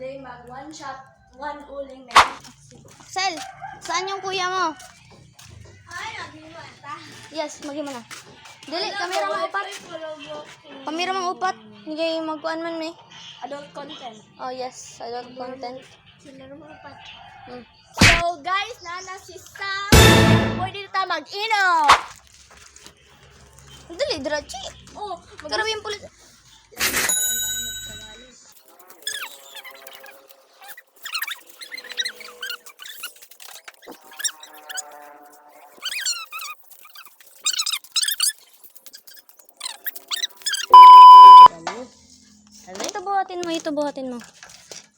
today mag one shot, one uling na. Sel, saan yung kuya mo? Ay, naghiwan ta. Yes, maging mo na. Dili, kamera mang upat. Kamera mang upat. Hindi magkuhan man may. Adult content. Oh yes, adult content. Sila naman upat. Hmm. So guys, nana si Sam. Pwede na tayo mag-inom. Dili, dirachi. Oh, Grabe yung pulis. Ito buhatin mo.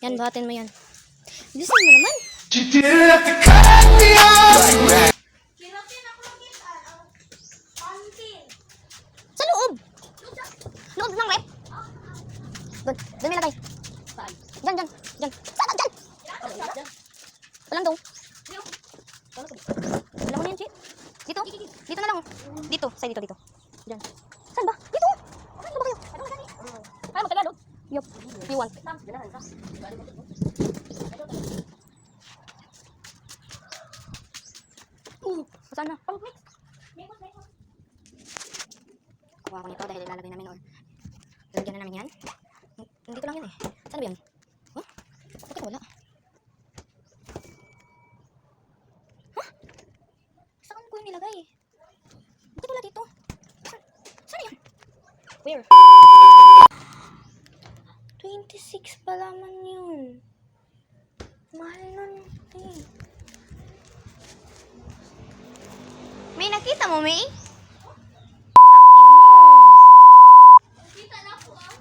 Yan, buhatin mo yan. Bilisan mo naman. Kinatin ako makita. Pantin. Sa loob. Loob ng rep. Doon. Doon may lagay. Saan? Diyan, diyan. Diyan. Saan? Diyan. Walang daw. Wala mo na yan, Chi. Dito. Dito na lang. Dito. Sa'yo dito, dito. Diyan. Saan ba? Dito. Saan ba kayo? Kaya mo Tagalog? Yup. You want. Saan na? Kuha ko nito dahil ilalagay namin or lalagyan na namin yan. Dito lang yan eh. Saan ba yan? Huh? Bakit wala? Huh? Saan ko yung nilagay? Bakit wala dito? Saan yan? Where? 26 pa laman yun. Mahal nun. Eh. May nakita mo, May? Tangina mo. Kita na po ah.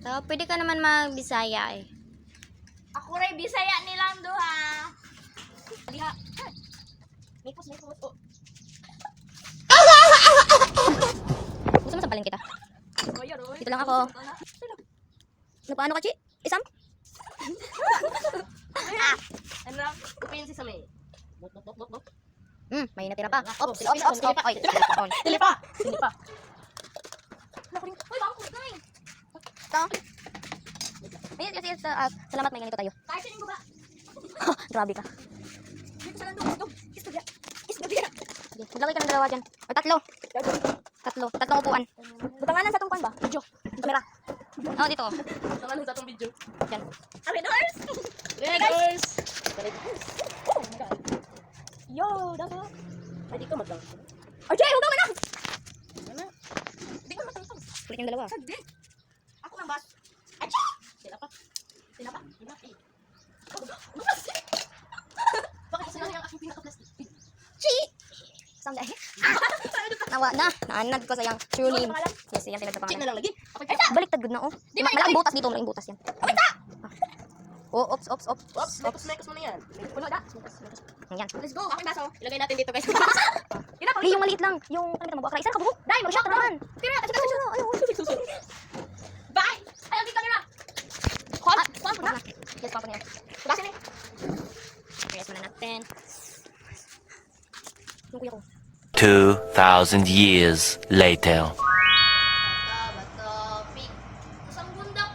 So, pwede ka naman mag-Bisaya eh. Ako rin Bisaya nilang duha. Liha. May pus. Oh. Gusto mo sampalin kita? Oy. Dito lang ako. Paano ka, Chi? Isam? Ano lang? Kupin si Samay. May natira pa. Ops. Oy, Dili pa. Uy, bangko kay. ito. Ayun, kasi salamat may ganito tayo. Kahit sinin ko ba? Grabe ka. Dito sa landong. Istorya. Sige, maglagay ka ng dalawa dyan. O, tatlo. Tatlong upuan. Butanganan sa tungkuan ba? Video. Kamera. Oh, dito. Tangan sa atong video. Dyan. Red Horse! Red Horse! Oh my God. Yo, dapat. Ay, di ka matang. RJ, huwag ka na! Di ka matang. Kulit yung dalawa. Sagdi. Ako lang, boss. Acha! Sila pa. Bakit sila yung aking pinaka-plastic? Chi! Sound ay. Nawa na. Naanad ko sa yung true name. Yes, yan Check pinagpapangalan. na lang lagi. Baliktad good na, oh. Malaking butas dito, malaking butas yan. Oh, ops. Oops, mekos mo na yan. Puno da. Yan. Let's go. Aking baso. Ilagay natin dito, guys. Hey, yung maliit lang. Yung, ano kita mo, akala. Isa na kabuhok. Dahil, mag-shot naman. Tira, kasi kasi. Ayaw. Bye! Ayaw, dito nila. Kuhan po na. Yes, kuhan po na yan. Basi na. Press mo na natin. Yung kuya ko. 2,000 years later. Bato, pig. Isang bundok.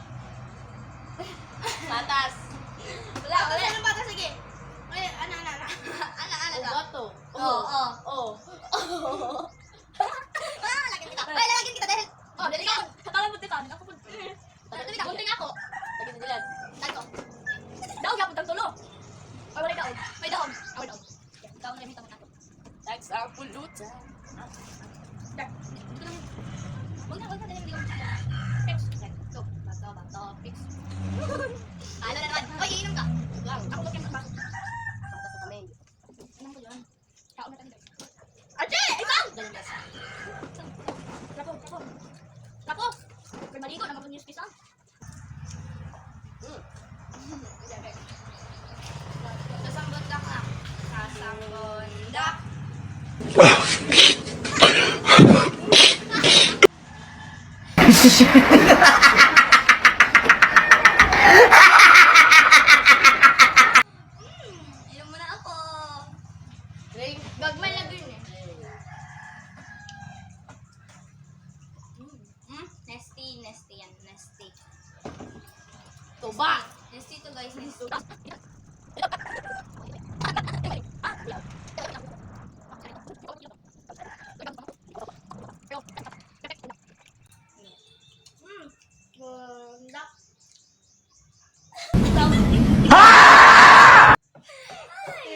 Patas. Wala. Anong patas? Sige. Ay, ano. Bato. Oo. Lagyan kita. Ay, lagyan kita dahil. Oh, dali ka. Katawa mo titan. Ako po. Bunting ako. Lagyan na dilan. Tanto. Daog yapon tang tulo. Ay, wala daog. May daog. Awal daog. Daog na gamit mo nato. Thanks our pulutan. Huwag na dali mo. Fix. Go. Bato. Fix. Ano na naman? Oy, iinom ka. Ako lagyan sa baso. Patas sa kamay. Inom ko yun. Kaon na tayo. Archie! Isang! Tako! May maligo, nagpapag-news pisa. Sasangbondak na. Sasangbondak. Nesty yan. Nesty. Tuba! Nesty to guys. Nesty. Ganda.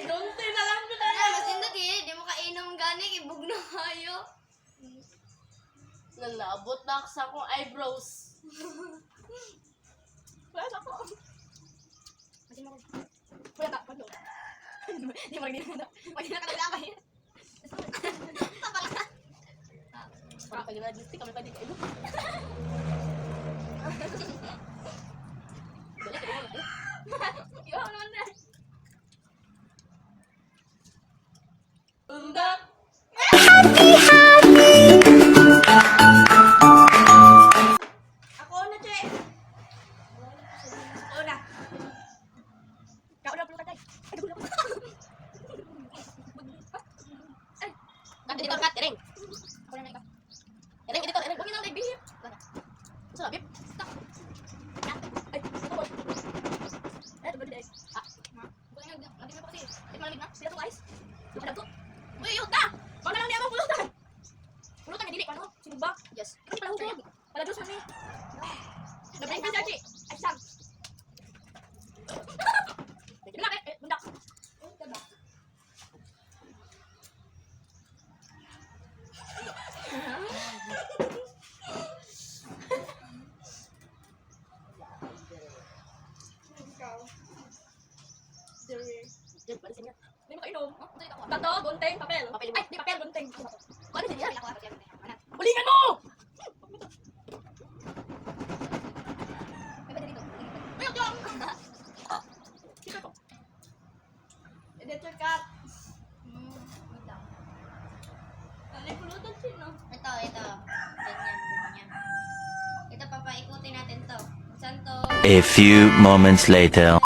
Donte na lang ko na. Mas indot eh. Di mo kainom gani. Ibog na kayo. Nalabot na ako sa akong eyebrows. Wala na ako. Wala na. Pagod. Di mo rin na. Pag na ka naglamay. Pag na gusti kami pwede kayo. Balik ka mo. Yo, naman na. Undak. Ako na, Che. Ako na. Kau na pulutan, Tay. Ay, gulo ko. Ay, dito ka, Tereng. Ako na ikaw. Tereng, dito, Tereng. Huwag yun ang nagbihip. Saan, Bip? Stop. Ay, ito po. Ay, ito ba din? Ah. Bukan nga, lagi mo pa kasi. Ay, malamig na. Sila itong ice. Nakadab ko. Uy, yun na! Wag na lang niya mo pulutan. Pulutan, hindi. Paano? Sino ba? Yes. Kasi pala hukog. Pala Diyos mami. Nabring ka siya, Chi. Ay, Sam. Bundak, bundak. Diba? Hindi makainom. Tato, gunting, papel. Ay, di papel, gunting. Kung ano din yan? Hulingan mo! Ayok, yung! Sino to? Editor cut. Wait lang. Ano yung pulutan, sino? Ito. Ganyan. Ito, papaikutin natin to. Saan to? A few moments later.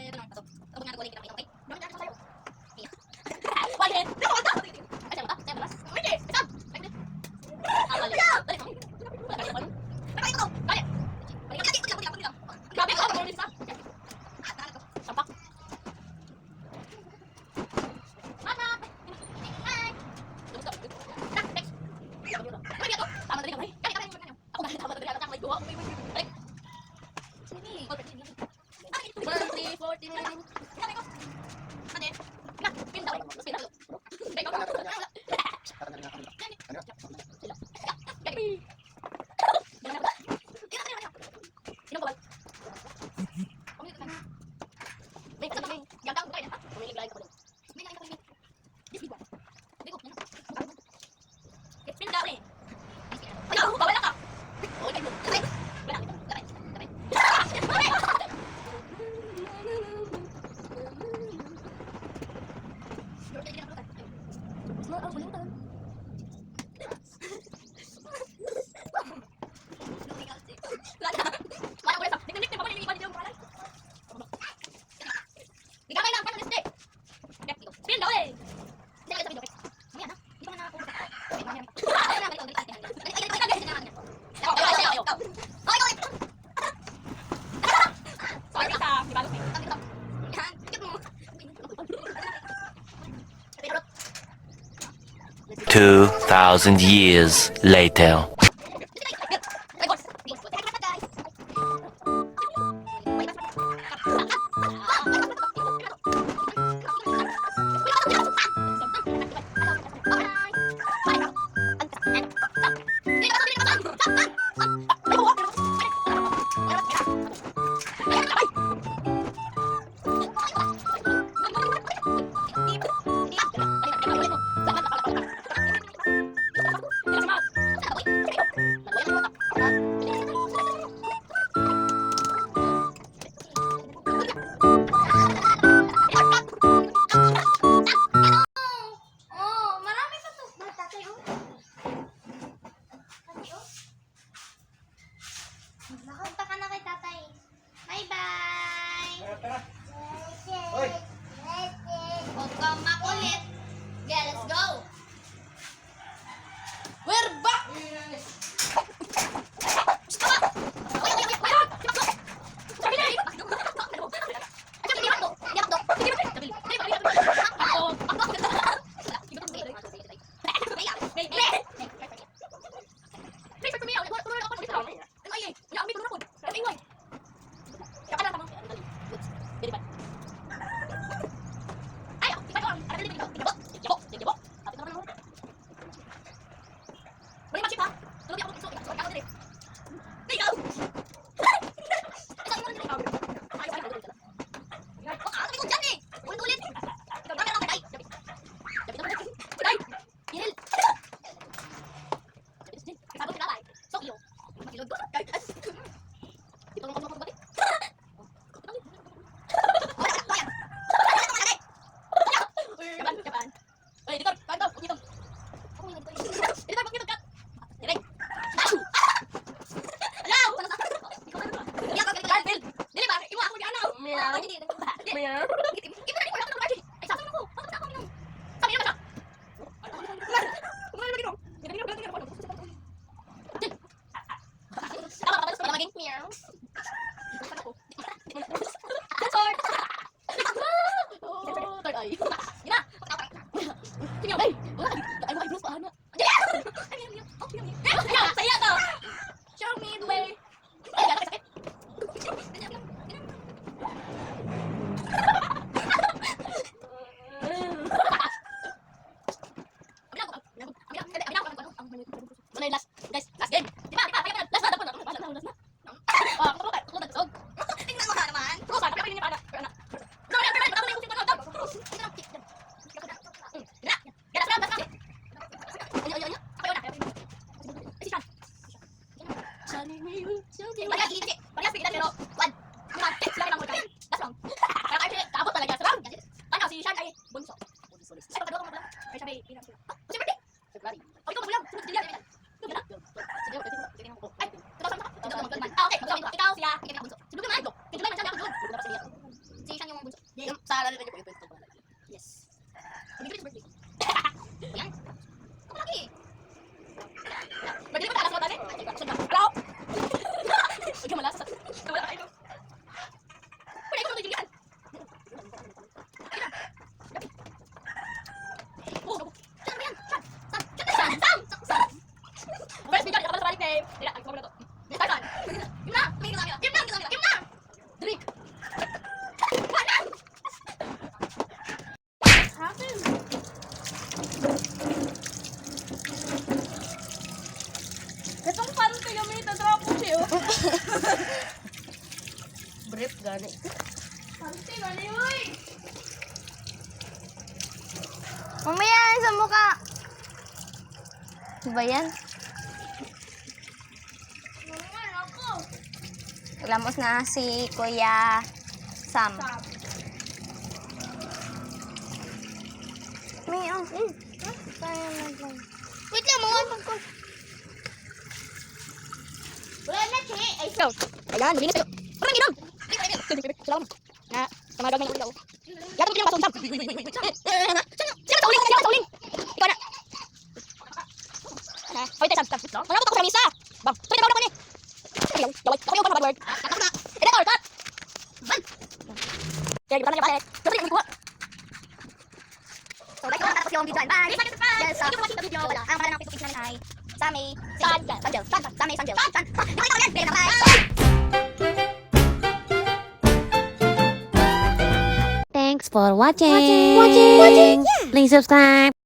Two 2,000 years later. Oh, marami pa to. Tatay, oh. Tatay, oh. Makunta ka na kay tatay. Bye-bye. Huwag kang makulit. Yeah, let's go. We're back! Stop! niya. Ito na rin, wala ka ng allergy. Ay, sasabi ako. Bakit ako minum? Sabi naman siya. Kumain lagi no. Tama ka pala maging meow. Sorry. Oh, third eye. Yun na. Tingnan mo. Ay, wala. Ay, mo eyebrows pa, Ana. Saya to. Show me the way. Ay, gano'n sakit. Last game. Di ba? Last na. Last na. Ah, kulo na. Tingnan mo naman. Kulo sa, kaya ni pana. No, yung tipo daw. Yes. Yan. Ako lagi. Bagi mo talas mo tani? Hello? Huwag ka malasas. Wala kayo. Pwede ko magigilian. Oh, saan ba yan? Saan? First video, ikaw pala sa balik name. Dila, ikaw muna to. Next time. Yun na. Yun na. Drink. Wala. Itong pante kami itadrapo siya. Brief gani. Pante gani, uy! Mamaya sa mukha. Diba yan? Naman ako. Lamos na si Kuya Sam. May kaya naglang. Wait lang, mga pagkon. Wala na, che. Ay, Go. Ayan, malinis sa'yo. Parang ginom. Salam. Na, tamadog na yung uligaw. Yatong pinang pasong Sam. Sino sa uling? Sino sa uling? Ikaw na. Hoy, tayo Sam. Manabot ako sa misa. Bang, pwede ba ako ni? Ayaw, yaway. Ako yung bad word. Cut na. Ede, or cut. Ban. Kaya, gitan na niya balik. Kasi yung kuha. So, like, tapos yung video. Bye! Yes, thank you for watching the video. Ang pangalan ng Facebook page namin ay Sammy Sanjel. Sammy Sanjel. Nakita ko yan! Bye! Thanks for watching. Please subscribe.